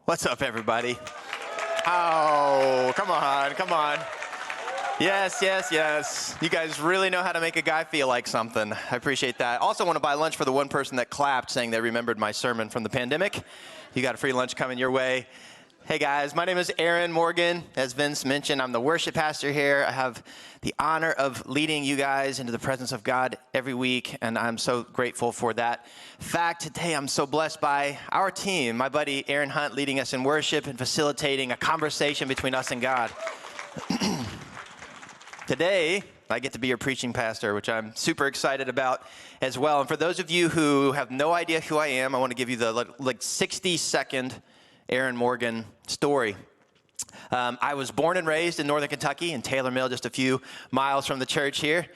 What's up, everybody? Oh, come on. Yes. You guys really know how to make a guy feel like something. I appreciate that. Also want to buy lunch for the one person that clapped saying they remembered my sermon from the pandemic. You got a free lunch coming your way. Hey guys, my name is Aaron Morgan. As Vince mentioned, I'm the worship pastor here. I have the honor of leading you guys into the presence of God every week, and I'm so grateful for that fact. Today, I'm so blessed by our team, my buddy Aaron Hunt leading us in worship and facilitating a conversation between us and God. Today, I get to be your preaching pastor, which I'm super excited about as well. And for those of you who have no idea who I am, I want to give you the 60-second Aaron Morgan story. I was born and raised in Northern Kentucky in Taylor Mill, just a few miles from the church here.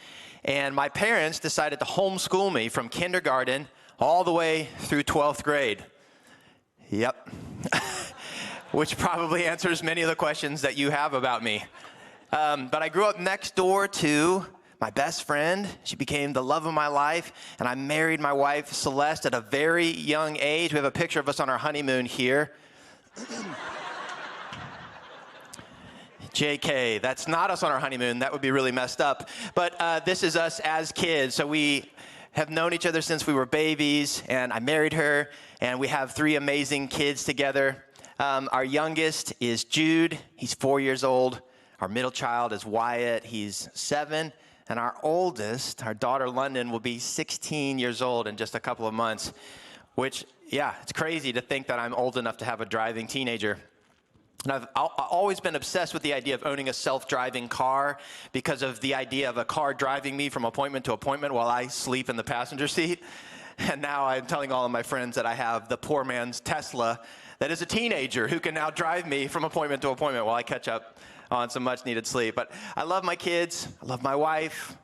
And my parents decided to homeschool me from kindergarten all the way through 12th grade. Yep. Which probably answers many of the questions that you have about me. But I grew up next door to my best friend. She became the love of my life, and I married my wife, Celeste, at a very young age. We have a picture of us on our honeymoon here. JK, that's not us on our honeymoon. That would be really messed up. But this is us as kids. So we have known each other since we were babies, and I married her, and we have 3 amazing kids together. Our youngest is Jude. He's 4 years old. Our middle child is Wyatt. He's 7. And our oldest, our daughter London, will be 16 years old in just a couple of months, which, yeah, it's crazy to think that I'm old enough to have a driving teenager. And I've always been obsessed with the idea of owning a self-driving car because of the idea of a car driving me from appointment to appointment while I sleep in the passenger seat. And now I'm telling all of my friends that I have the poor man's Tesla that is a teenager who can now drive me from appointment to appointment while I catch up on some much-needed sleep. But I love my kids. I love my wife.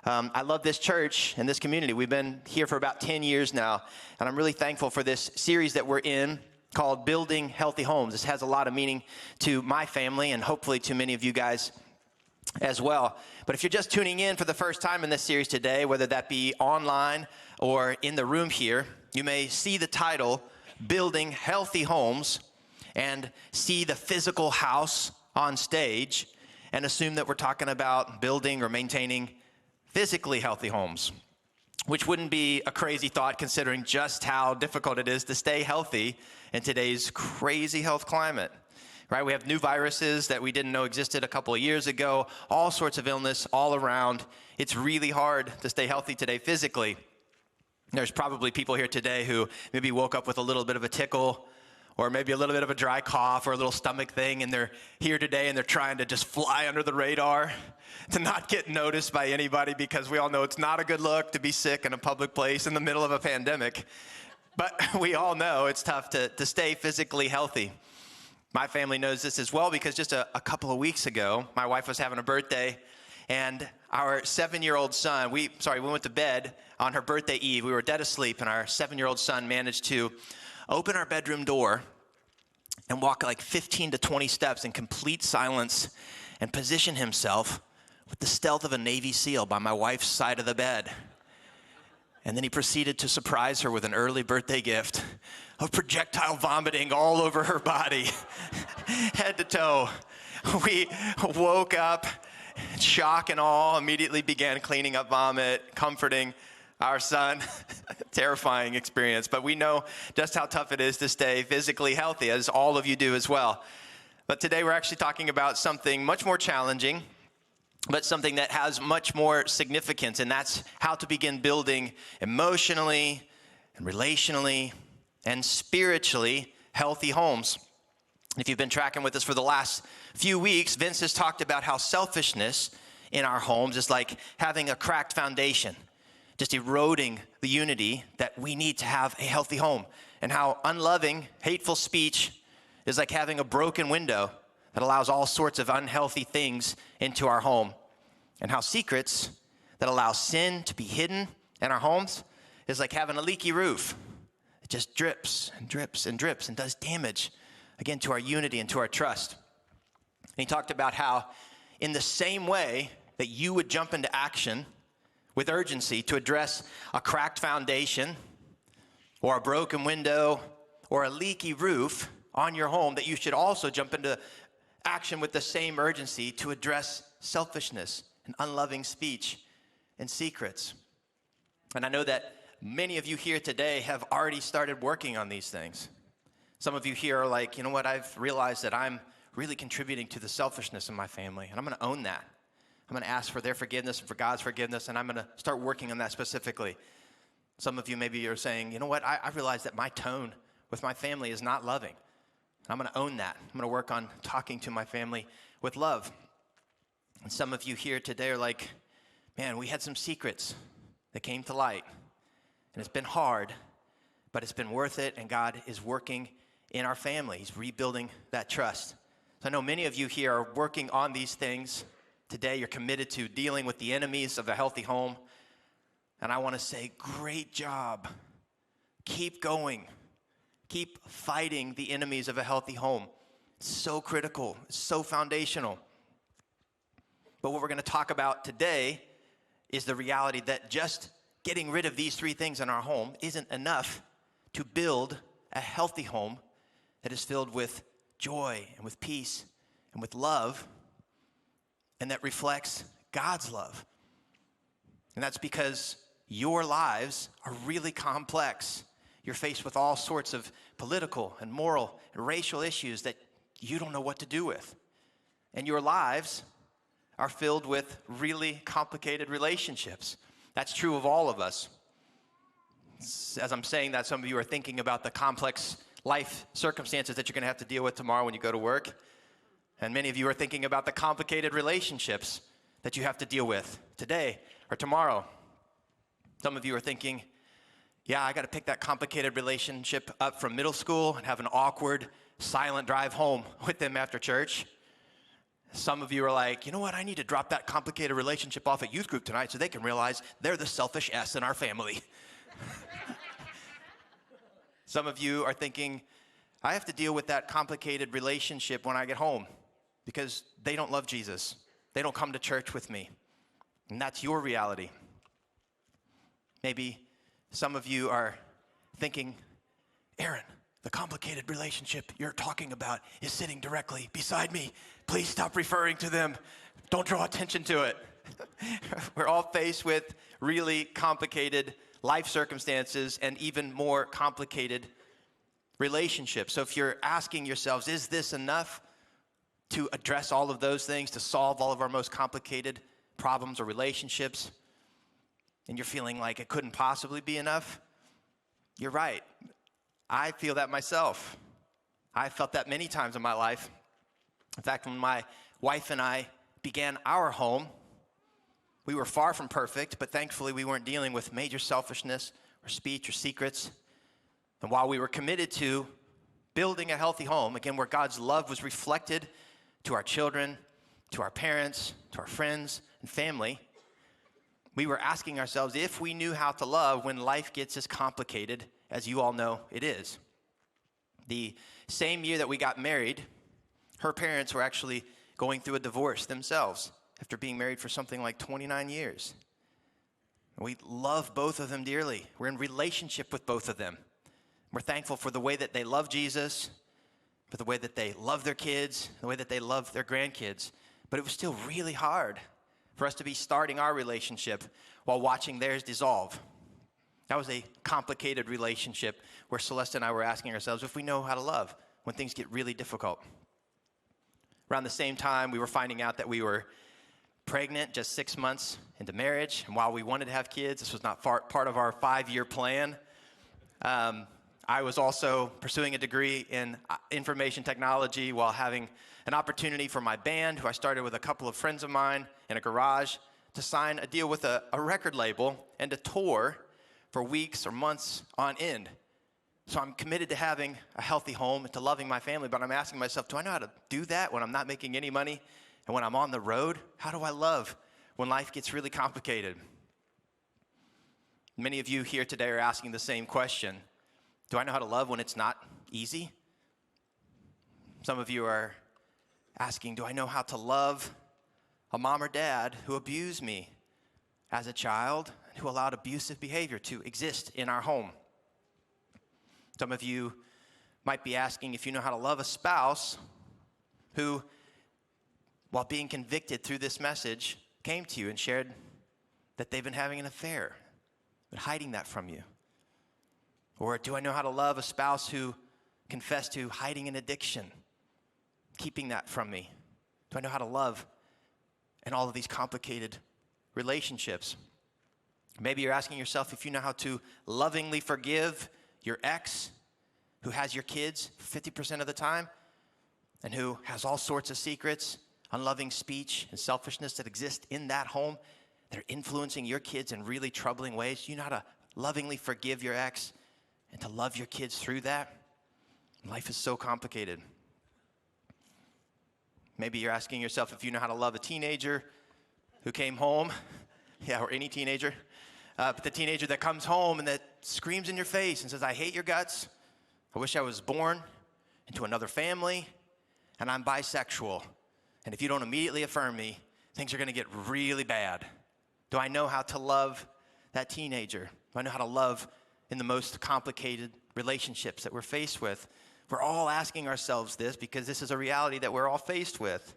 I love this church and this community. We've been here for about 10 years now, and I'm really thankful for this series that we're in called Building Healthy Homes. This has a lot of meaning to my family and hopefully to many of you guys as well. But if you're just tuning in for the first time in this series today, whether that be online or in the room here, you may see the title, Building Healthy Homes, and see the physical house on stage and assume that we're talking about building or maintaining physically healthy homes, which wouldn't be a crazy thought considering just how difficult it is to stay healthy in today's crazy health climate, right? We have new viruses that we didn't know existed a couple of years ago, all sorts of illness all around. It's really hard to stay healthy today physically. There's probably people here today who maybe woke up with a little bit of a tickle or maybe a little bit of a dry cough or a little stomach thing, and they're here today and they're trying to just fly under the radar to not get noticed by anybody, because we all know it's not a good look to be sick in a public place in the middle of a pandemic. But we all know it's tough to stay physically healthy. My family knows this as well because just a couple of weeks ago, my wife was having a birthday, and our 7-year-old son, we went to bed on her birthday eve. We were dead asleep, and our 7-year-old son managed to open our bedroom door and walk like 15 to 20 steps in complete silence and position himself with the stealth of a Navy SEAL by my wife's side of the bed. And then he proceeded to surprise her with an early birthday gift of projectile vomiting all over her body, head to toe. We woke up, shock and awe, immediately began cleaning up vomit, comforting our son. Terrifying experience, but we know just how tough it is to stay physically healthy, as all of you do as well. But today we're actually talking about something much more challenging, but something that has much more significance, and that's how to begin building emotionally and relationally and spiritually healthy homes. If you've been tracking with us for the last few weeks, Vince has talked about how selfishness in our homes is like having a cracked foundation, just eroding the unity that we need to have a healthy home, and how unloving, hateful speech is like having a broken window that allows all sorts of unhealthy things into our home, and how secrets that allow sin to be hidden in our homes is like having a leaky roof. It just drips and drips and drips and does damage, again, to our unity and to our trust. And he talked about how in the same way that you would jump into action with urgency to address a cracked foundation or a broken window or a leaky roof on your home, that you should also jump into action with the same urgency to address selfishness and unloving speech and secrets. And I know that many of you here today have already started working on these things. Some of you here are like, you know what, I've realized that I'm really contributing to the selfishness in my family, and I'm going to own that. I'm going to ask for their forgiveness and for God's forgiveness, and I'm going to start working on that specifically. Some of you maybe are saying, you know what, I realize that my tone with my family is not loving. And I'm going to own that. I'm going to work on talking to my family with love. And some of you here today are like, man, we had some secrets that came to light. And it's been hard, but it's been worth it, and God is working in our family. He's rebuilding that trust. So I know many of you here are working on these things today. You're committed to dealing with the enemies of a healthy home. And I want to say, great job. Keep going. Keep fighting the enemies of a healthy home. It's so critical. It's so foundational. But what we're going to talk about today is the reality that just getting rid of these three things in our home isn't enough to build a healthy home that is filled with joy and with peace and with love, and that reflects God's love. And that's because your lives are really complex. You're faced with all sorts of political and moral and racial issues that you don't know what to do with. And your lives are filled with really complicated relationships. That's true of all of us. As I'm saying that, some of you are thinking about the complex life circumstances that you're going to have to deal with tomorrow when you go to work. And many of you are thinking about the complicated relationships that you have to deal with today or tomorrow. Some of you are thinking, yeah, I got to pick that complicated relationship up from middle school and have an awkward, silent drive home with them after church. Some of you are like, you know what, I need to drop that complicated relationship off at youth group tonight so they can realize they're the selfish S in our family. Some of you are thinking, I have to deal with that complicated relationship when I get home because they don't love Jesus. They don't come to church with me. And that's your reality. Maybe some of you are thinking, Aaron, the complicated relationship you're talking about is sitting directly beside me. Please stop referring to them. Don't draw attention to it. We're all faced with really complicated life circumstances and even more complicated relationships. So if you're asking yourselves, is this enough to address all of those things, to solve all of our most complicated problems or relationships, and you're feeling like it couldn't possibly be enough, you're right. I feel that myself. I felt that many times in my life. In fact, when my wife and I began our home, we were far from perfect, but thankfully we weren't dealing with major selfishness or speech or secrets. And while we were committed to building a healthy home, again, where God's love was reflected to our children, to our parents, to our friends and family, we were asking ourselves if we knew how to love when life gets as complicated as you all know it is. The same year that we got married, her parents were actually going through a divorce themselves after being married for something like 29 years. We love both of them dearly. We're in relationship with both of them. We're thankful for the way that they love Jesus, for the way that they love their kids, the way that they love their grandkids. But it was still really hard for us to be starting our relationship while watching theirs dissolve. That was a complicated relationship where Celeste and I were asking ourselves if we know how to love when things get really difficult. Around the same time, we were finding out that we were pregnant just 6 months into marriage. And while we wanted to have kids, this was not part of our 5-year plan. I was also pursuing a degree in information technology while having an opportunity for my band, who I started with a couple of friends of mine in a garage, to sign a deal with a record label and to tour for weeks or months on end. So I'm committed to having a healthy home and to loving my family, but I'm asking myself, do I know how to do that when I'm not making any money? And when I'm on the road, how do I love when life gets really complicated? Many of you here today are asking the same question. Do I know how to love when it's not easy? Some of you are asking, do I know how to love a mom or dad who abused me as a child and who allowed abusive behavior to exist in our home? Some of you might be asking if you know how to love a spouse who, while being convicted through this message, came to you and shared that they've been having an affair, but hiding that from you. Or do I know how to love a spouse who confessed to hiding an addiction, keeping that from me? Do I know how to love in all of these complicated relationships? Maybe you're asking yourself if you know how to lovingly forgive your ex who has your kids 50% of the time and who has all sorts of secrets, unloving speech, and selfishness that exist in that home that are influencing your kids in really troubling ways. You know how to lovingly forgive your ex and to love your kids through that? Life is so complicated. Maybe you're asking yourself if you know how to love a teenager who came home, or any teenager, but the teenager that comes home and that screams in your face and says, I hate your guts, I wish I was born into another family, and I'm bisexual. And if you don't immediately affirm me, things are going to get really bad. Do I know how to love that teenager? Do I know how to love in the most complicated relationships that we're faced with? We're all asking ourselves this because this is a reality that we're all faced with.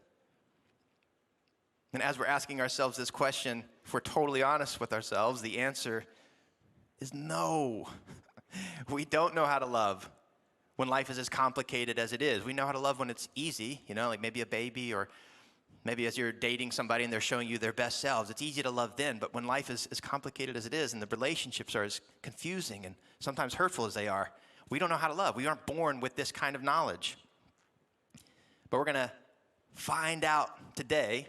And as we're asking ourselves this question, if we're totally honest with ourselves, the answer is no. We don't know how to love when life is as complicated as it is. We know how to love when it's easy, like maybe a baby, or maybe as you're dating somebody and they're showing you their best selves. It's easy to love then, but when life is as complicated as it is and the relationships are as confusing and sometimes hurtful as they are, we don't know how to love. We aren't born with this kind of knowledge. But we're going to find out today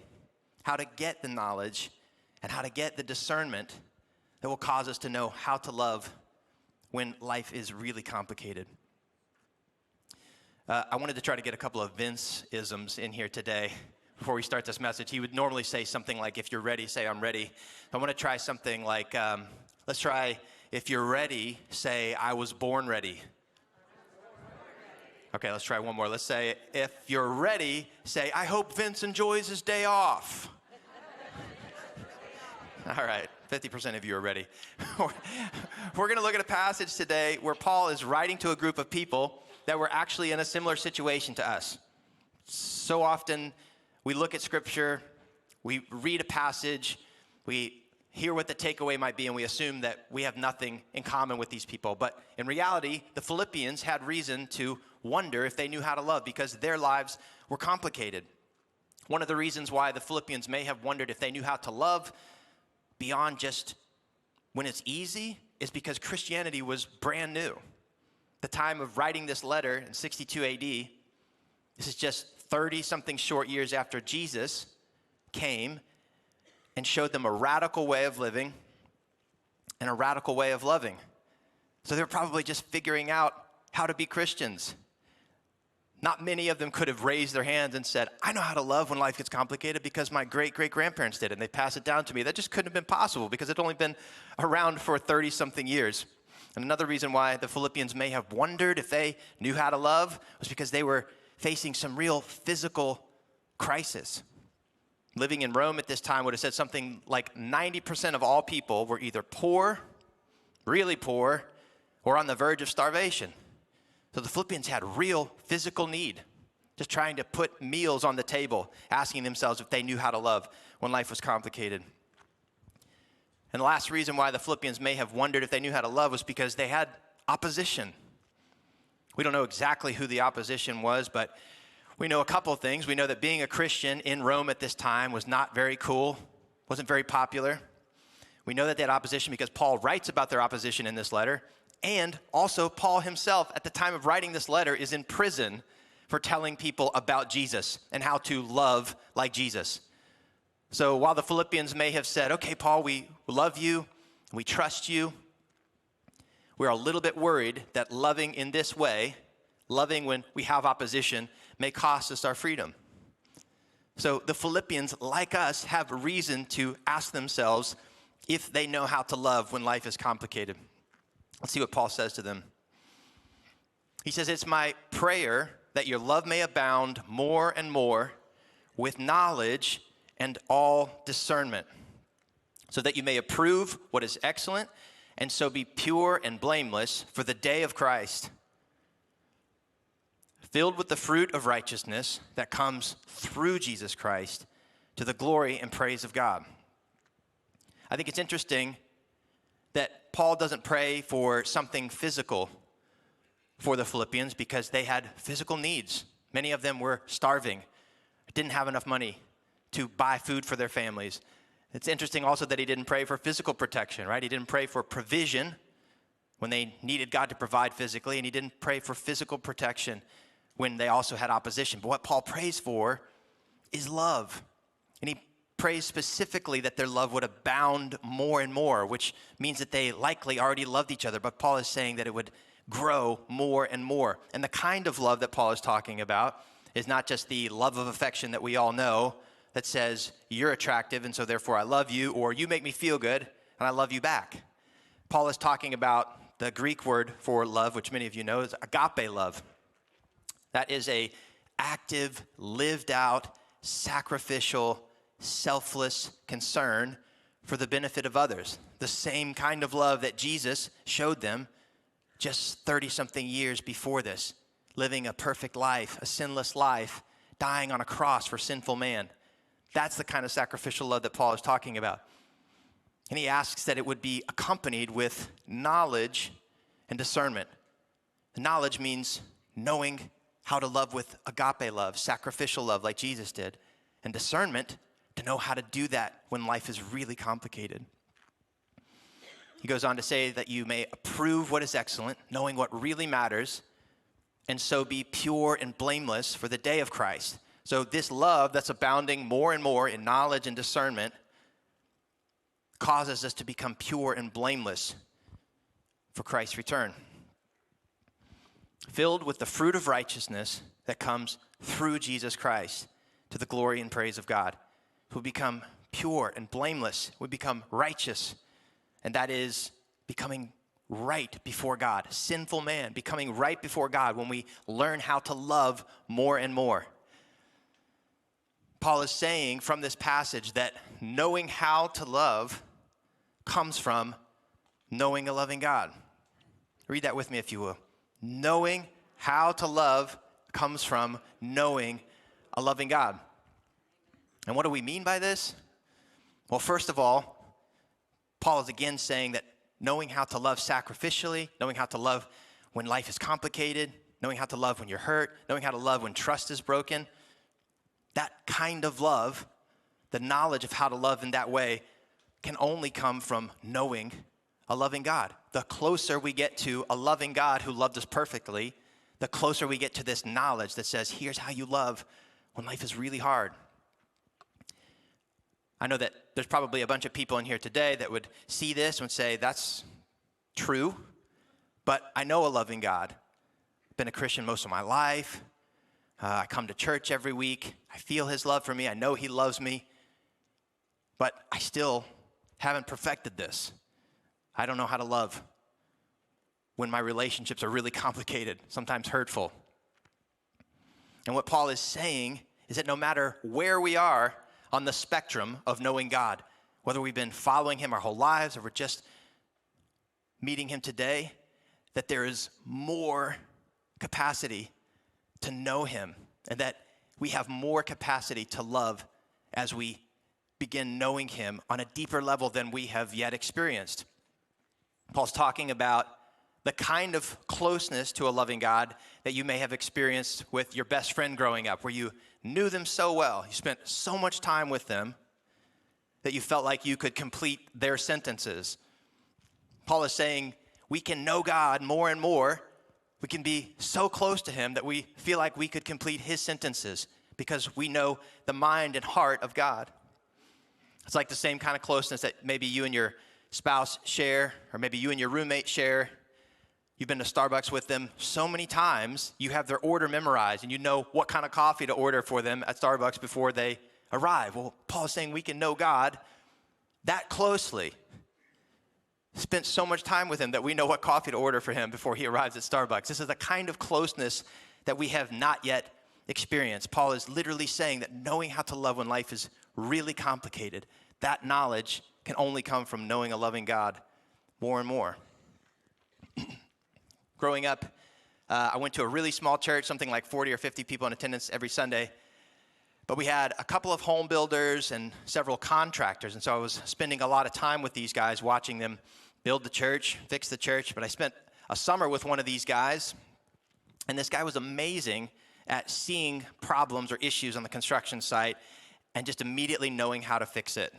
how to get the knowledge and how to get the discernment that will cause us to know how to love when life is really complicated. I wanted to try to get a couple of Vince-isms in here today before we start this message. He would normally say something like, if you're ready, say I'm ready. I want to try something like, let's try, if you're ready, say I was born ready. Okay, let's try one more. Let's say, if you're ready, say, I hope Vince enjoys his day off. All right, 50% of you are ready. We're going to look at a passage today where Paul is writing to a group of people that were actually in a similar situation to us. So often we look at Scripture, we read a passage, we hear what the takeaway might be, and we assume that we have nothing in common with these people. But in reality, the Philippians had reason to wonder if they knew how to love because their lives were complicated. One of the reasons why the Philippians may have wondered if they knew how to love beyond just when it's easy is because Christianity was brand new. The time of writing this letter in 62 AD, this is just 30-something short years after Jesus came and showed them a radical way of living and a radical way of loving. So they were probably just figuring out how to be Christians. Not many of them could have raised their hands and said, I know how to love when life gets complicated because my great-great-grandparents did, and they passed it down to me. That just couldn't have been possible because it'd only been around for 30-something years. And another reason why the Philippians may have wondered if they knew how to love was because they were facing some real physical crisis. Living in Rome at this time would have said something like 90% of all people were either poor, really poor, or on the verge of starvation. So the Philippians had real physical need, just trying to put meals on the table, asking themselves if they knew how to love when life was complicated. And the last reason why the Philippians may have wondered if they knew how to love was because they had opposition. We don't know exactly who the opposition was, but we know a couple of things. We know that being a Christian in Rome at this time was not very cool, wasn't very popular. We know that they had opposition because Paul writes about their opposition in this letter. And also Paul himself, at the time of writing this letter, is in prison for telling people about Jesus and how to love like Jesus. So while the Philippians may have said, okay, Paul, we love you, we trust you, we're a little bit worried that loving in this way, loving when we have opposition, may cost us our freedom. So the Philippians, like us, have reason to ask themselves if they know how to love when life is complicated. Let's see what Paul says to them. He says, it's my prayer that your love may abound more and more with knowledge and all discernment, so that you may approve what is excellent and so be pure and blameless for the day of Christ, filled with the fruit of righteousness that comes through Jesus Christ to the glory and praise of God. I think it's interesting that Paul doesn't pray for something physical for the Philippians because they had physical needs. Many of them were starving, didn't have enough money to buy food for their families. It's interesting also that he didn't pray for physical protection, right? He didn't pray for provision when they needed God to provide physically, and he didn't pray for physical protection when they also had opposition. But what Paul prays for is love. And he prays specifically that their love would abound more and more, which means that they likely already loved each other. But Paul is saying that it would grow more and more. And the kind of love that Paul is talking about is not just the love of affection that we all know that says, you're attractive and so therefore I love you, or you make me feel good and I love you back. Paul is talking about the Greek word for love, which many of you know is agape love. That is a active, lived out, sacrificial, selfless concern for the benefit of others. The same kind of love that Jesus showed them just 30-something years before this, living a perfect life, a sinless life, dying on a cross for sinful man. That's the kind of sacrificial love that Paul is talking about. And he asks that it would be accompanied with knowledge and discernment. The knowledge means knowing how to love with agape love, sacrificial love like Jesus did. And discernment, to know how to do that when life is really complicated. He goes on to say that you may approve what is excellent, knowing what really matters, and so be pure and blameless for the day of Christ. So this love that's abounding more and more in knowledge and discernment causes us to become pure and blameless for Christ's return. Filled with the fruit of righteousness that comes through Jesus Christ to the glory and praise of God. We become pure and blameless. We become righteous. And that is becoming right before God. Sinful man becoming right before God when we learn how to love more and more. Paul is saying from this passage that knowing how to love comes from knowing a loving God. Read that with me if you will. Knowing how to love comes from knowing a loving God. And what do we mean by this? Well, first of all, Paul is again saying that knowing how to love sacrificially, knowing how to love when life is complicated, knowing how to love when you're hurt, knowing how to love when trust is broken, that kind of love, the knowledge of how to love in that way, can only come from knowing a loving God. The closer we get to a loving God who loved us perfectly, the closer we get to this knowledge that says, here's how you love when life is really hard. I know that there's probably a bunch of people in here today that would see this and say, that's true, but I know a loving God. I've been a Christian most of my life. I come to church every week. I feel his love for me. I know he loves me. But I still haven't perfected this. I don't know how to love when my relationships are really complicated, sometimes hurtful. And what Paul is saying is that no matter where we are on the spectrum of knowing God, whether we've been following him our whole lives or we're just meeting him today, that there is more capacity to know him, and that we have more capacity to love as we begin knowing him on a deeper level than we have yet experienced. Paul's talking about the kind of closeness to a loving God that you may have experienced with your best friend growing up, where you knew them so well, you spent so much time with them that you felt like you could complete their sentences. Paul is saying we can know God more and more. We can be so close to him that we feel like we could complete his sentences because we know the mind and heart of God. It's like the same kind of closeness that maybe you and your spouse share, or maybe you and your roommate share. You've been to Starbucks with them so many times, you have their order memorized, and you know what kind of coffee to order for them at Starbucks before they arrive. Well, Paul is saying we can know God that closely. Spent so much time with him that we know what coffee to order for him before he arrives at Starbucks. This is the kind of closeness that we have not yet experienced. Paul is literally saying that knowing how to love when life is really complicated, that knowledge can only come from knowing a loving God more and more. Growing up, I went to a really small church, something like 40 or 50 people in attendance every Sunday. But we had a couple of home builders and several contractors. And so I was spending a lot of time with these guys, watching them build the church, fix the church. But I spent a summer with one of these guys. And this guy was amazing at seeing problems or issues on the construction site and just immediately knowing how to fix it.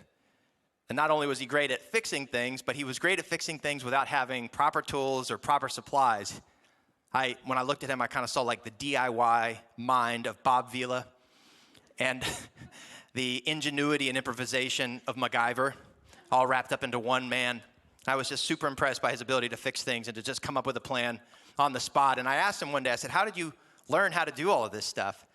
And not only was he great at fixing things, but he was great at fixing things without having proper tools or proper supplies. When I looked at him, I kind of saw like the DIY mind of Bob Vila and the ingenuity and improvisation of MacGyver, all wrapped up into one man. I was just super impressed by his ability to fix things and to just come up with a plan on the spot. And I asked him one day, I said, how did you learn how to do all of this stuff?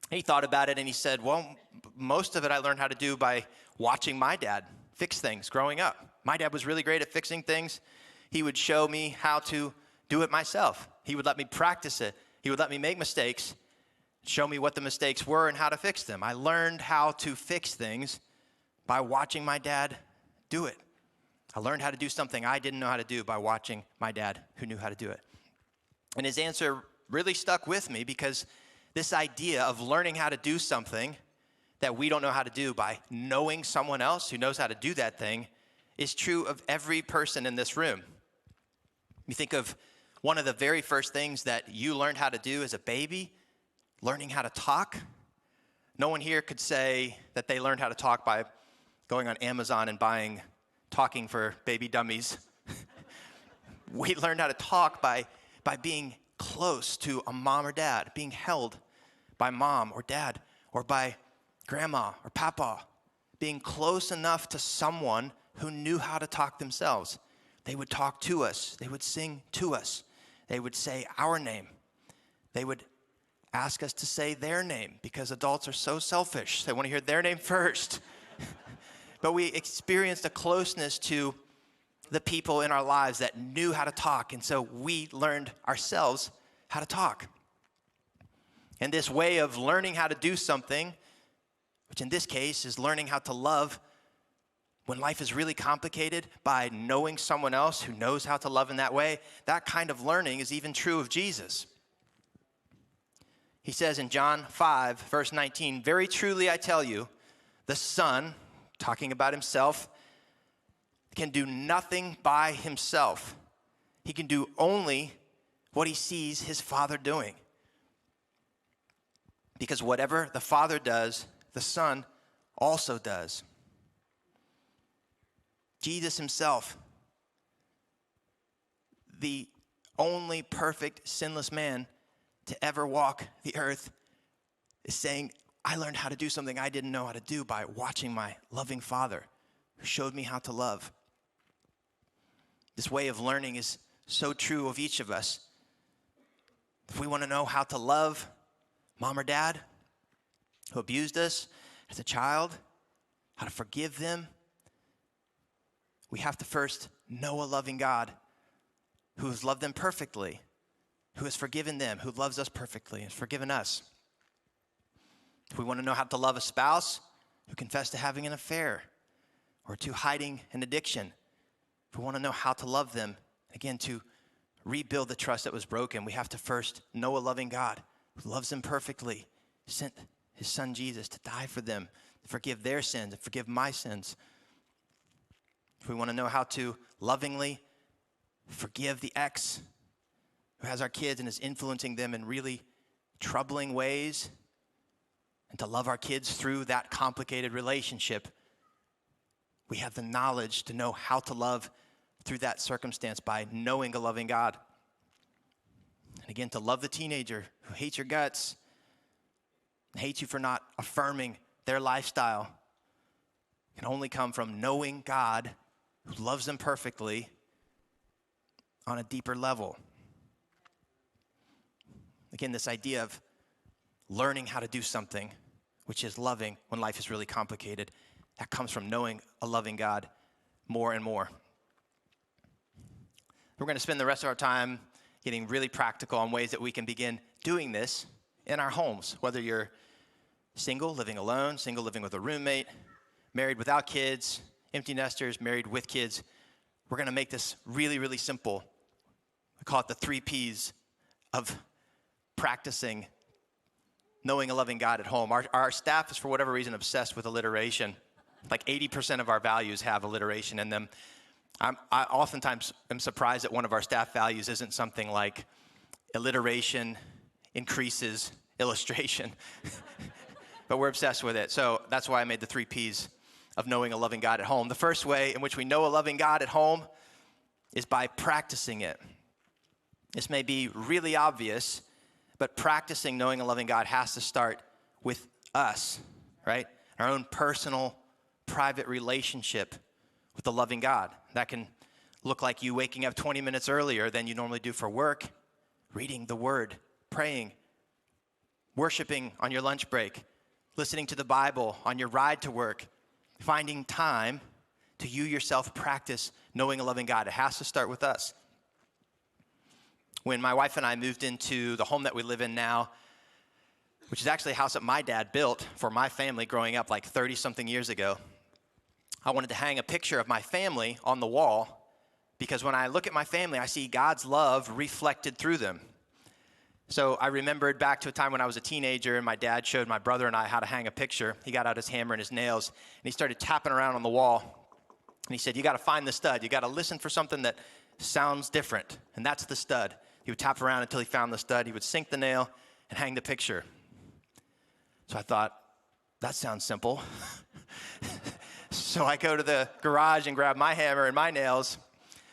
He thought about it and he said, well, most of it I learned how to do by watching my dad fix things growing up. My dad was really great at fixing things. He would show me how to do it myself. He would let me practice it. He would let me make mistakes, show me what the mistakes were and how to fix them. I learned how to fix things by watching my dad do it. I learned how to do something I didn't know how to do by watching my dad who knew how to do it. And his answer really stuck with me because this idea of learning how to do something that we don't know how to do by knowing someone else who knows how to do that thing is true of every person in this room. You think of one of the very first things that you learned how to do as a baby, learning how to talk. No one here could say that they learned how to talk by going on Amazon and buying Talking for Baby Dummies. We learned how to talk by being close to a mom or dad, being held by mom or dad or by grandma or papa, being close enough to someone who knew how to talk themselves. They would talk to us. They would sing to us. They would say our name. They would ask us to say their name because adults are so selfish. They want to hear their name first. But we experienced a closeness to the people in our lives that knew how to talk. And so we learned ourselves how to talk. And this way of learning how to do something, which in this case is learning how to love when life is really complicated by knowing someone else who knows how to love in that way, that kind of learning is even true of Jesus. He says in John 5, verse 19, very truly I tell you, the Son, talking about himself, can do nothing by himself. He can do only what he sees his Father doing. Because whatever the Father does, the Son also does. Jesus himself, the only perfect, sinless man to ever walk the earth, is saying, I learned how to do something I didn't know how to do by watching my loving Father who showed me how to love. This way of learning is so true of each of us. If we want to know how to love mom or dad who abused us as a child, how to forgive them, we have to first know a loving God who has loved them perfectly, who has forgiven them, who loves us perfectly and has forgiven us. If we want to know how to love a spouse who confessed to having an affair or to hiding an addiction, if we want to know how to love them, again, to rebuild the trust that was broken, we have to first know a loving God who loves them perfectly, sent his son Jesus to die for them, to forgive their sins and forgive my sins. If we want to know how to lovingly forgive the ex who has our kids and is influencing them in really troubling ways, and to love our kids through that complicated relationship, we have the knowledge to know how to love through that circumstance by knowing a loving God. And again, to love the teenager who hates your guts, and hates you for not affirming their lifestyle, can only come from knowing God who loves them perfectly on a deeper level. Again, this idea of learning how to do something, which is loving when life is really complicated, that comes from knowing a loving God more and more. We're going to spend the rest of our time getting really practical on ways that we can begin doing this in our homes, whether you're single, living alone, single, living with a roommate, married without kids, empty nesters, married with kids. We're going to make this really, really simple. We call it the 3 Ps of practicing knowing and loving God at home. Our staff is, for whatever reason, obsessed with alliteration. Like 80% of our values have alliteration in them. I oftentimes am surprised that one of our staff values isn't something like alliteration increases illustration. But we're obsessed with it. So that's why I made the 3 Ps of knowing and loving God at home. The first way in which we know a loving God at home is by practicing it. This may be really obvious, but practicing knowing and loving God has to start with us, right? Our own personal, private relationship with the loving God. That can look like you waking up 20 minutes earlier than you normally do for work, reading the Word, praying, worshiping on your lunch break, listening to the Bible on your ride to work, finding time to you yourself practice knowing and loving God. It has to start with us. When my wife and I moved into the home that we live in now, which is actually a house that my dad built for my family growing up like 30-something years ago, I wanted to hang a picture of my family on the wall because when I look at my family, I see God's love reflected through them. So I remembered back to a time when I was a teenager and my dad showed my brother and I how to hang a picture. He got out his hammer and his nails and he started tapping around on the wall. And he said, you got to find the stud. You got to listen for something that sounds different. And that's the stud. He would tap around until he found the stud. He would sink the nail and hang the picture. So I thought, that sounds simple. So I go to the garage and grab my hammer and my nails,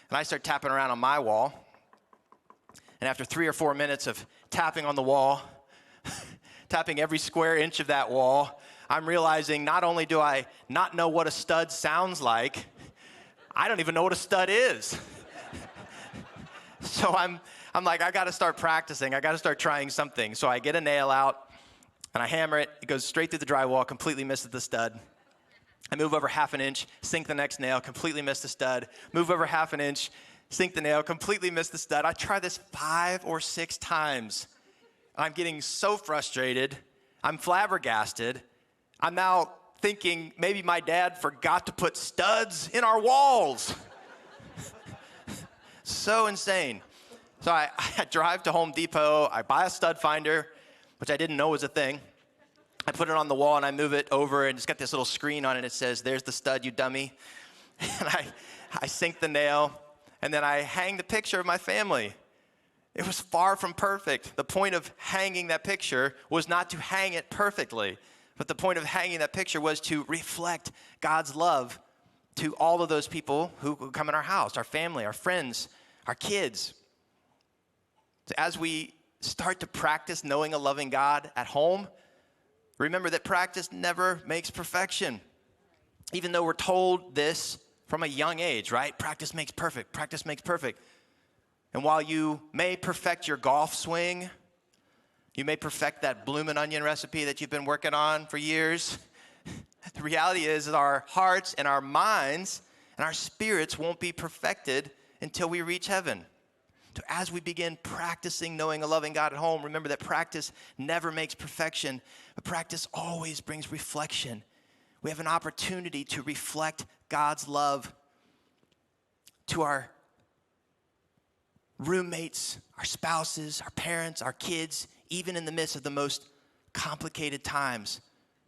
and I start tapping around on my wall. And after 3 or 4 minutes of tapping on the wall, tapping every square inch of that wall, I'm realizing not only do I not know what a stud sounds like, I don't even know what a stud is. So I'm like, I got to start practicing. I got to start trying something. So I get a nail out, and I hammer it. It goes straight through the drywall, completely misses the stud. I move over half an inch, sink the next nail, completely miss the stud. Move over half an inch, sink the nail, completely miss the stud. I try this 5 or 6 times. I'm getting so frustrated. I'm flabbergasted. I'm now thinking maybe my dad forgot to put studs in our walls. So insane. So I drive to Home Depot, I buy a stud finder, which I didn't know was a thing. I put it on the wall and I move it over and it's got this little screen on it. It says, there's the stud, you dummy. And I sink the nail and then I hang the picture of my family. It was far from perfect. The point of hanging that picture was not to hang it perfectly, but the point of hanging that picture was to reflect God's love to all of those people who come in our house, our family, our friends, our kids. So as we start to practice knowing a loving God at home, remember that practice never makes perfection. Even though we're told this from a young age, right? Practice makes perfect. Practice makes perfect. And while you may perfect your golf swing, you may perfect that bloomin' onion recipe that you've been working on for years, the reality is that our hearts and our minds and our spirits won't be perfected until we reach heaven. So as we begin practicing knowing a loving God at home, remember that practice never makes perfection, but practice always brings reflection. We have an opportunity to reflect God's love to our roommates, our spouses, our parents, our kids, even in the midst of the most complicated times.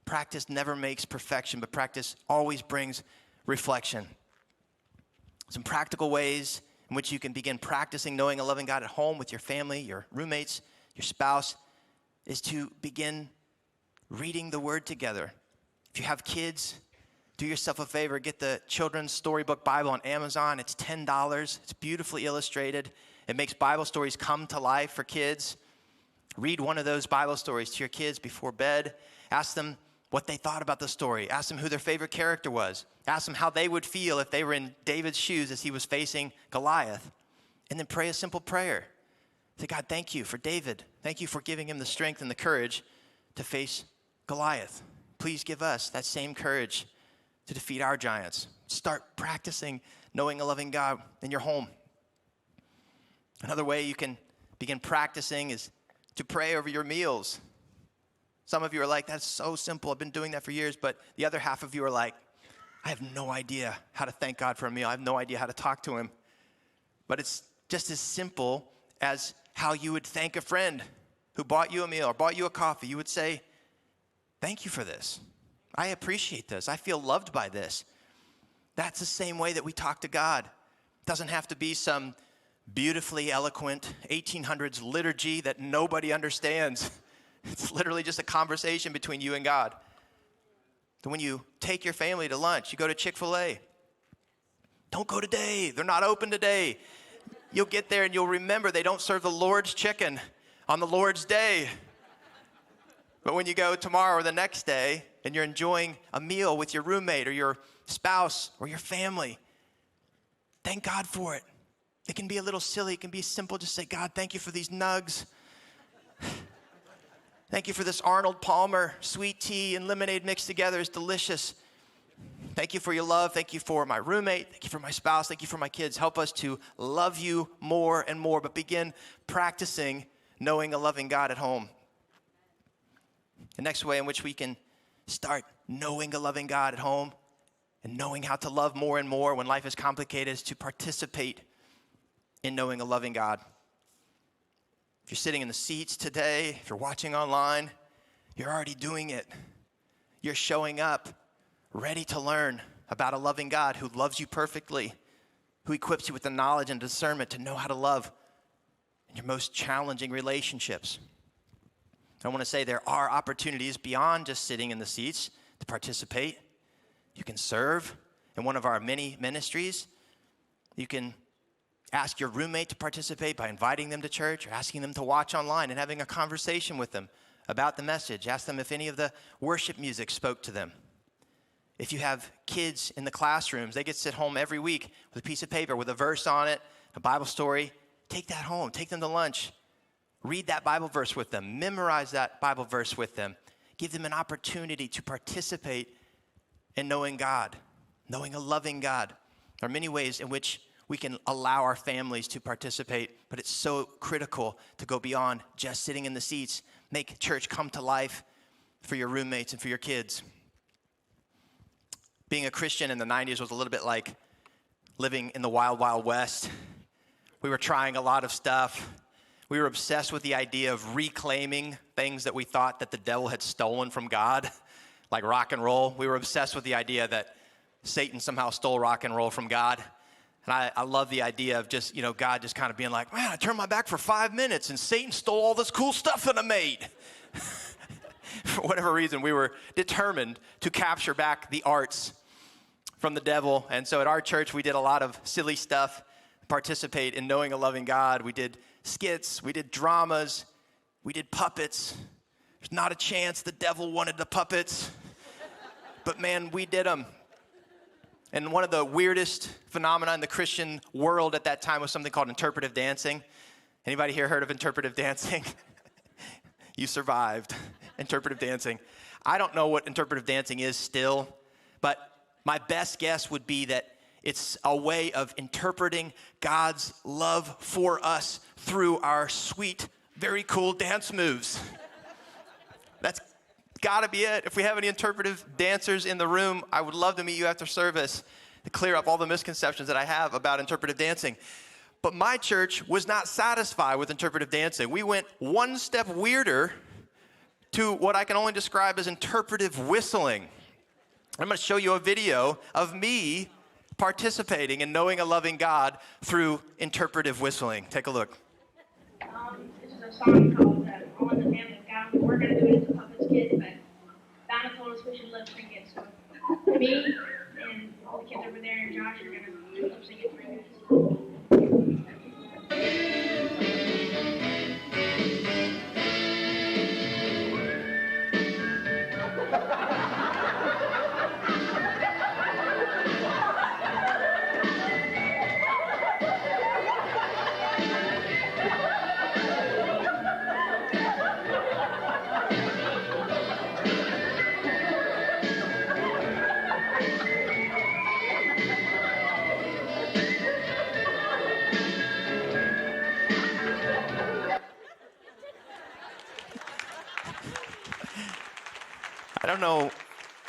Practice never makes perfection, but practice always brings reflection. Some practical ways in which you can begin practicing knowing and loving God at home with your family, your roommates, your spouse, is to begin reading the Word together. If you have kids, do yourself a favor, get the Children's Storybook Bible on Amazon. It's $10. It's beautifully illustrated. It makes Bible stories come to life for kids. Read one of those Bible stories to your kids before bed. Ask them what they thought about the story. Ask them who their favorite character was. Ask them how they would feel if they were in David's shoes as he was facing Goliath. And then pray a simple prayer. Say, God, thank you for David. Thank you for giving him the strength and the courage to face Goliath. Please give us that same courage to defeat our giants. Start practicing knowing a loving God in your home. Another way you can begin practicing is to pray over your meals. Some of you are like, that's so simple. I've been doing that for years. But the other half of you are like, I have no idea how to thank God for a meal. I have no idea how to talk to him. But it's just as simple as how you would thank a friend who bought you a meal or bought you a coffee. You would say, thank you for this. I appreciate this. I feel loved by this. That's the same way that we talk to God. It doesn't have to be some beautifully eloquent 1800s liturgy that nobody understands. It's literally just a conversation between you and God. So when you take your family to lunch, you go to Chick-fil-A. Don't go today. They're not open today. You'll get there and you'll remember they don't serve the Lord's chicken on the Lord's day. But when you go tomorrow or the next day and you're enjoying a meal with your roommate or your spouse or your family, thank God for it. It can be a little silly. It can be simple. Just say, God, thank you for these nugs. Thank you for this Arnold Palmer sweet tea and lemonade mixed together. It's delicious. Thank you for your love. Thank you for my roommate. Thank you for my spouse. Thank you for my kids. Help us to love you more and more, but begin practicing knowing a loving God at home. The next way in which we can start knowing a loving God at home and knowing how to love more and more when life is complicated is to participate in knowing a loving God. If you're sitting in the seats today, if you're watching online, you're already doing it. You're showing up ready to learn about a loving God who loves you perfectly, who equips you with the knowledge and discernment to know how to love in your most challenging relationships. I want to say there are opportunities beyond just sitting in the seats to participate. You can serve in one of our many ministries. You can ask your roommate to participate by inviting them to church or asking them to watch online and having a conversation with them about the message. Ask them if any of the worship music spoke to them. If you have kids in the classrooms, they get to sit home every week with a piece of paper with a verse on it, a Bible story. Take that home. Take them to lunch. Read that Bible verse with them. Memorize that Bible verse with them. Give them an opportunity to participate in knowing God, knowing a loving God. There are many ways in which we can allow our families to participate, but it's so critical to go beyond just sitting in the seats. Make church come to life for your roommates and for your kids. Being a Christian in the 90s was a little bit like living in the wild, wild west. We were trying a lot of stuff. We were obsessed with the idea of reclaiming things that we thought that the devil had stolen from God, like rock and roll. We were obsessed with the idea that Satan somehow stole rock and roll from God. And I love the idea of just, God just kind of being like, man, I turned my back for 5 minutes and Satan stole all this cool stuff that I made. For whatever reason, we were determined to capture back the arts from the devil. And so at our church, we did a lot of silly stuff, participate in knowing a loving God. We did skits, we did dramas, we did puppets. There's not a chance the devil wanted the puppets, but man, we did them. And one of the weirdest phenomena in the Christian world at that time was something called interpretive dancing. Anybody here heard of interpretive dancing? You survived interpretive dancing. I don't know what interpretive dancing is still, but my best guess would be that it's a way of interpreting God's love for us through our sweet, very cool dance moves. That's gotta be it. If we have any interpretive dancers in the room, I would love to meet you after service to clear up all the misconceptions that I have about interpretive dancing. But my church was not satisfied with interpretive dancing. We went one step weirder to what I can only describe as interpretive whistling. I'm gonna show you a video of me participating in knowing a loving God through interpretive whistling. Take a look. This is a song called All in the Family of God. We're going to do it as a puppets kid, but Donna told us we should lip sync it. So me and all the kids over there and Josh are going to lip sync it for you guys.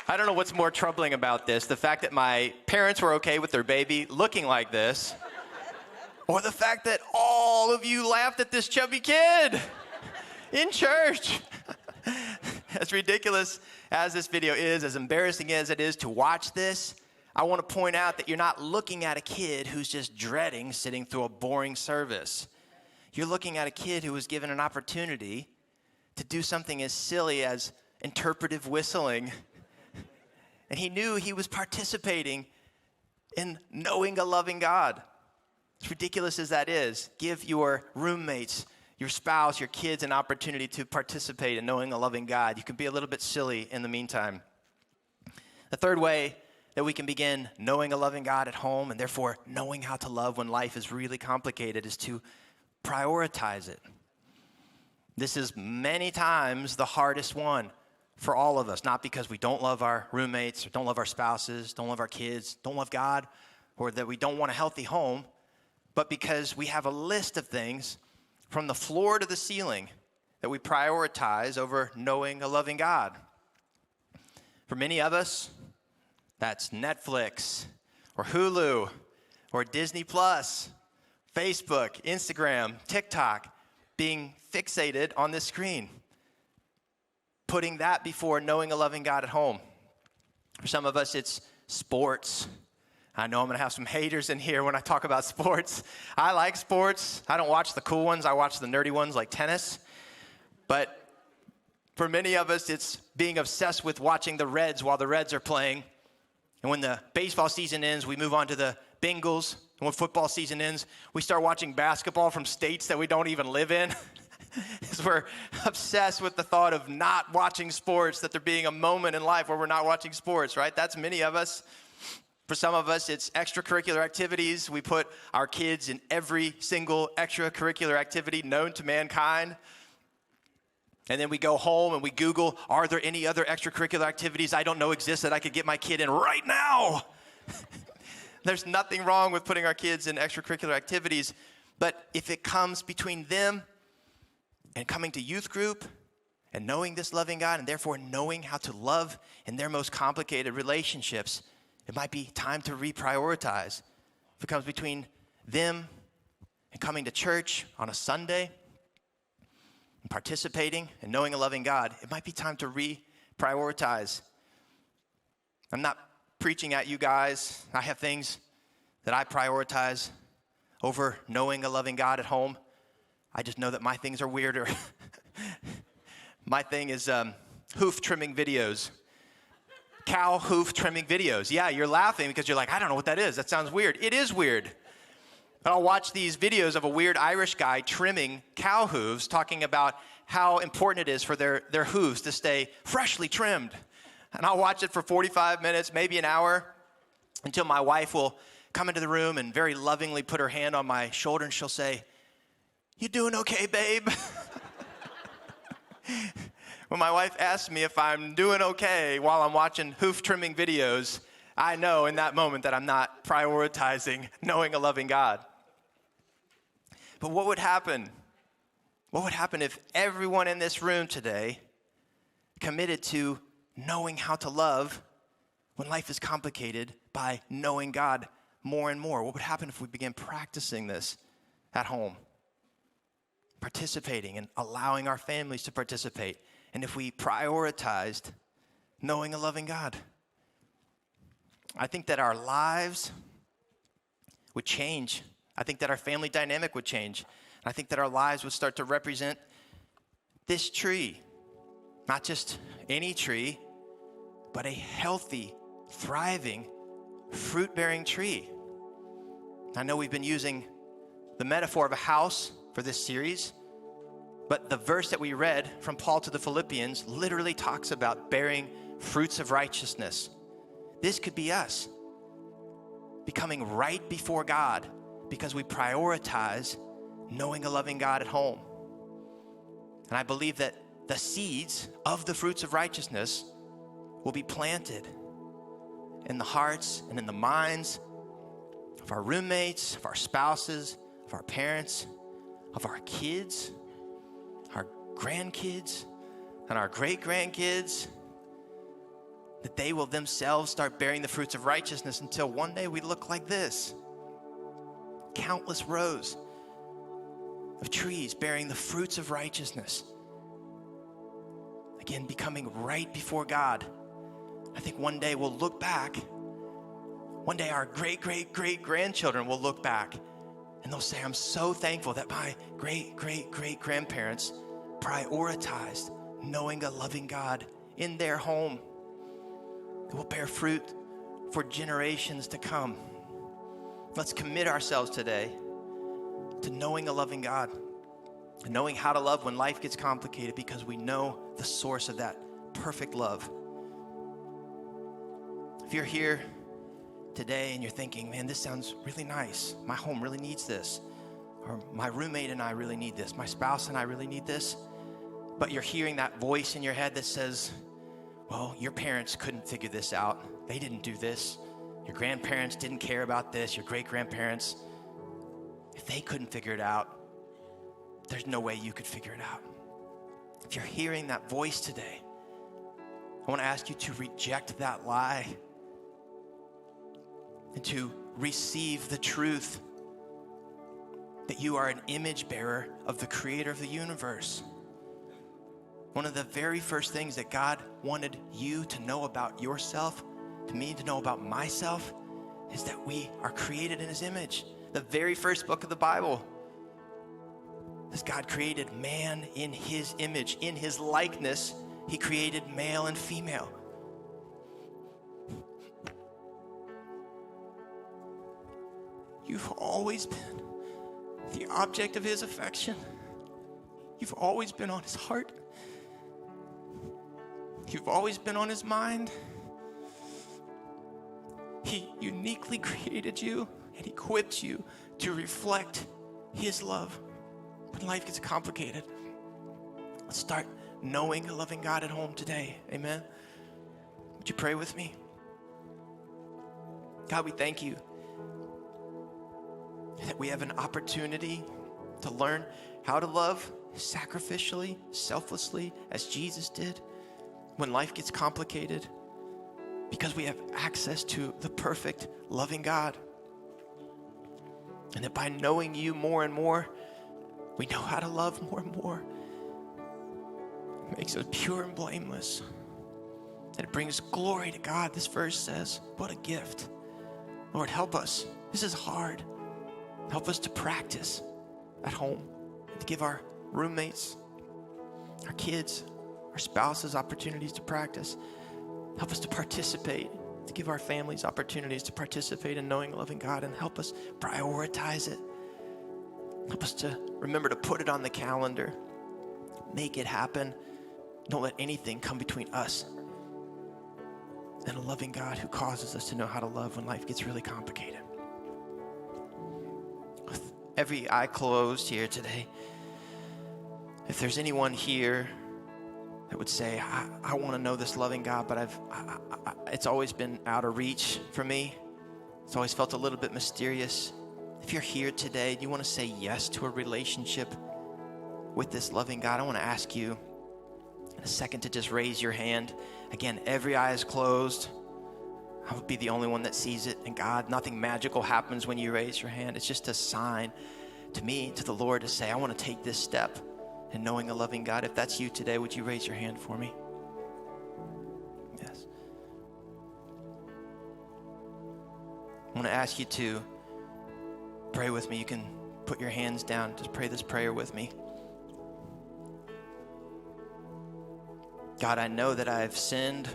I don't know what's more troubling about this, the fact that my parents were okay with their baby looking like this, Or the fact that all of you laughed at this chubby kid in church. As ridiculous as this video is, as embarrassing as it is to watch this, I want to point out that you're not looking at a kid who's just dreading sitting through a boring service. You're looking at a kid who was given an opportunity to do something as silly as interpretive whistling. And he knew he was participating in knowing a loving God. As ridiculous as that is, give your roommates, your spouse, your kids an opportunity to participate in knowing a loving God. You can be a little bit silly in the meantime. The third way that we can begin knowing a loving God at home and therefore knowing how to love when life is really complicated is to prioritize it. This is many times the hardest one for all of us, not because we don't love our roommates or don't love our spouses, don't love our kids, don't love God, or that we don't want a healthy home, but because we have a list of things from the floor to the ceiling that we prioritize over knowing a loving God. For many of us, that's Netflix or Hulu or Disney Plus, Facebook, Instagram, TikTok, being fixated on this screen, putting that before knowing a loving God at home. For some of us, it's sports. I know I'm going to have some haters in here when I talk about sports. I like sports. I don't watch the cool ones. I watch the nerdy ones like tennis. But for many of us, it's being obsessed with watching the Reds while the Reds are playing. And when the baseball season ends, we move on to the Bengals. And when football season ends, we start watching basketball from states that we don't even live in. Because we're obsessed with the thought of not watching sports, that there being a moment in life where we're not watching sports, right? That's many of us. For some of us, it's extracurricular activities. We put our kids in every single extracurricular activity known to mankind. And then we go home and we Google, are there any other extracurricular activities I don't know exist that I could get my kid in right now? There's nothing wrong with putting our kids in extracurricular activities, but if it comes between them and coming to youth group and knowing this loving God and therefore knowing how to love in their most complicated relationships, it might be time to reprioritize. If it comes between them and coming to church on a Sunday and participating and knowing a loving God, it might be time to reprioritize. I'm not preaching at you guys. I have things that I prioritize over knowing a loving God at home. I just know that my things are weirder. My thing is hoof trimming videos. Cow hoof trimming videos. Yeah, you're laughing because you're like, I don't know what that is. That sounds weird. It is weird. But I'll watch these videos of a weird Irish guy trimming cow hooves, talking about how important it is for their hooves to stay freshly trimmed. And I'll watch it for 45 minutes, maybe an hour, until my wife will come into the room and very lovingly put her hand on my shoulder and she'll say, "You doing okay, babe?" When my wife asks me if I'm doing okay while I'm watching hoof trimming videos, I know in that moment that I'm not prioritizing knowing a loving God. But what would happen? What would happen if everyone in this room today committed to knowing how to love when life is complicated by knowing God more and more? What would happen if we began practicing this at home? Participating and allowing our families to participate. And if we prioritized knowing a loving God, I think that our lives would change. I think that our family dynamic would change. I think that our lives would start to represent this tree. Not just any tree, but a healthy, thriving, fruit-bearing tree. I know we've been using the metaphor of a house for this series, but the verse that we read from Paul to the Philippians literally talks about bearing fruits of righteousness. This could be us becoming right before God because we prioritize knowing a loving God at home. And I believe that the seeds of the fruits of righteousness will be planted in the hearts and in the minds of our roommates, of our spouses, of our parents, of our kids, our grandkids, and our great-grandkids, that they will themselves start bearing the fruits of righteousness until one day we look like this. countless rows of trees bearing the fruits of righteousness. Again, becoming right before God. I think one day we'll look back. One day our great-great-great-grandchildren will look back and they'll say, I'm so thankful that my great-great-great-grandparents prioritized knowing a loving God in their home. It will bear fruit for generations to come. Let's commit ourselves today to knowing a loving God and knowing how to love when life gets complicated, because we know the source of that perfect love. If you're here today and you're thinking, man, this sounds really nice. My home really needs this. Or my roommate and I really need this. My spouse and I really need this. But you're hearing that voice in your head that says, well, your parents couldn't figure this out. They didn't do this. Your grandparents didn't care about this. Your great-grandparents, if they couldn't figure it out, there's no way you could figure it out. If you're hearing that voice today, I want to ask you to reject that lie and to receive the truth that you are an image bearer of the creator of the universe. One of the very first things that God wanted you to know about yourself, to me to know about myself, is that we are created in his image. The very first book of the Bible is God created man in his image. In his likeness, he created male and female. You've always been the object of his affection. You've always been on his heart. You've always been on his mind. He uniquely created you and equipped you to reflect his love. When life gets complicated, let's start knowing a loving God at home today. Amen. Would you pray with me? God, we thank you that we have an opportunity to learn how to love sacrificially, selflessly, as Jesus did when life gets complicated, because we have access to the perfect, loving God. And that by knowing you more and more, we know how to love more and more. It makes us pure and blameless. And it brings glory to God. This verse says, what a gift. Lord, help us. This is hard. Help us to practice at home and to give our roommates, our kids, our spouses opportunities to practice. Help us to participate, to give our families opportunities to participate in knowing a loving God, and help us prioritize it. Help us to remember to put it on the calendar. Make it happen. Don't let anything come between us and a loving God who causes us to know how to love when life gets really complicated. With every eye closed here today, if there's anyone here that would say, I want to know this loving God, but it's always been out of reach for me. It's always felt a little bit mysterious. If you're here today and you want to say yes to a relationship with this loving God, I want to ask you in a second to just raise your hand. Again, every eye is closed. I would be the only one that sees it. And God, nothing magical happens when you raise your hand. It's just a sign to me, to the Lord, to say, I want to take this step in knowing a loving God. If that's you today, would you raise your hand for me? Yes. I want to ask you to pray with me. You can put your hands down. Just pray this prayer with me. God, I know that I've sinned,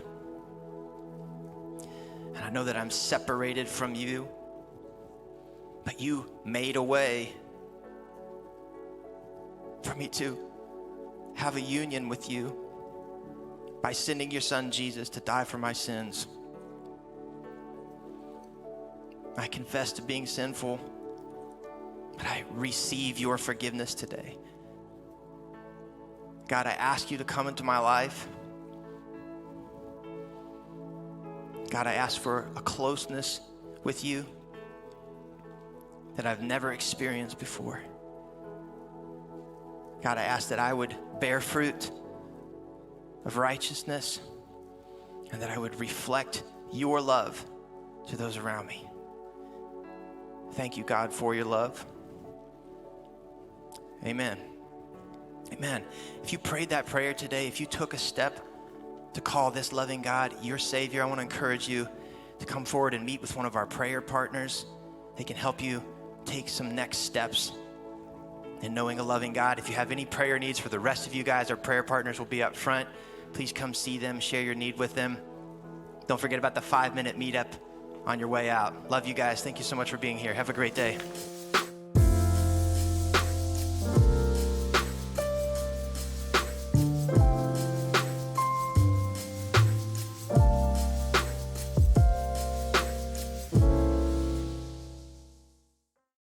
and I know that I'm separated from you, but you made a way for me to have a union with you by sending your son Jesus to die for my sins. I confess to being sinful, but I receive your forgiveness today. God, I ask you to come into my life. God, I ask for a closeness with you that I've never experienced before. God, I ask that I would bear fruit of righteousness and that I would reflect your love to those around me. Thank you, God, for your love. Amen. Amen. If you prayed that prayer today, if you took a step to call this loving God your Savior, I want to encourage you to come forward and meet with one of our prayer partners. They can help you take some next steps in knowing a loving God. If you have any prayer needs for the rest of you guys, our prayer partners will be up front. Please come see them, share your need with them. Don't forget about the 5-minute meetup on your way out. Love you guys. Thank you so much for being here. Have a great day.